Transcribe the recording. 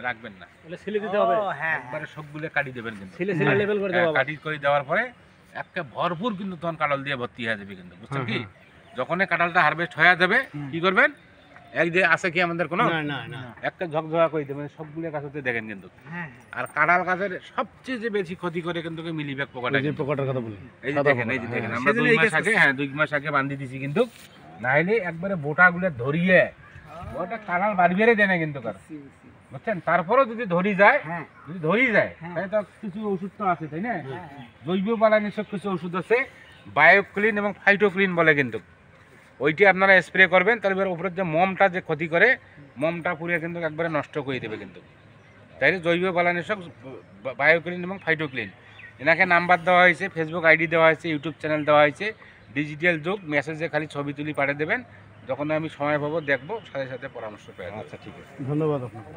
রাখবেন না, ছিলে দিতে হবে, একবারে সবগুলো কাটি দেবেন কিন্তু ছিলে লেভেল করে দেবো। কাটি করে দেওয়ার পরে একটা ভরপুর কিন্তু তখন কাঁঠাল দিয়ে ভর্তি হয়ে যাবে কিন্তু, বুঝছেন কি? যখন কাঁঠালটা হারভেস্ট হয়ে যাবে কি করবেন, এক যে আছে কি আমাদের কোনো একটা ঝকঝকা করে দেবেন সবগুলো গাছতে দেখেন কিন্তু। আর কাঁঠাল গাছের সবচেয়ে যে বেশি ক্ষতি করে কিন্তু মিলিবাগ পোকাটা, যে পোকাটার কথা বলি, এই যে দেখেন, এই যে দেখেন আমরা 2 মাস আগে 2 মাস আগে বান্ধি দিছি কিন্তু, না হলে একবারে বোটাগুলো ধরিয়ে ওটা কাঁঠাল বাড়ি বেড়ে দেয় না কিন্তু কার, বুঝছেন? তারপরেও যদি ধরি যায় তাহলে তো কিছু ওষুধ তো আছে, তাই না? জৈব বালানিষক কিছু ওষুধ আছে, বায়োক্লিন এবং ফাইটোক্লিন বলে কিন্তু, ওইটি আপনারা স্প্রে করবেন, তাহলে এবার উপরের যে মমটা যে ক্ষতি করে মমটা পুড়িয়ে কিন্তু একবারে নষ্ট করে দেবে কিন্তু। তাইলে জৈব বালানিষক বায়োক্লিন এবং ফাইটোক্লিন, এনাকে নাম্বার দেওয়া হয়েছে, ফেসবুক আইডি দেওয়া হয়েছে, ইউটিউব চ্যানেল দেওয়া হয়েছে। ডিজিটাল যুগ, মেসেজে খালি ছবি তুলি পাঠিয়ে দেবেন, যখন আমি সময় পাবো দেখবো, সাথে সাথে পরামর্শ পেয়ে। আচ্ছা ঠিক আছে, ধন্যবাদ আপনাকে।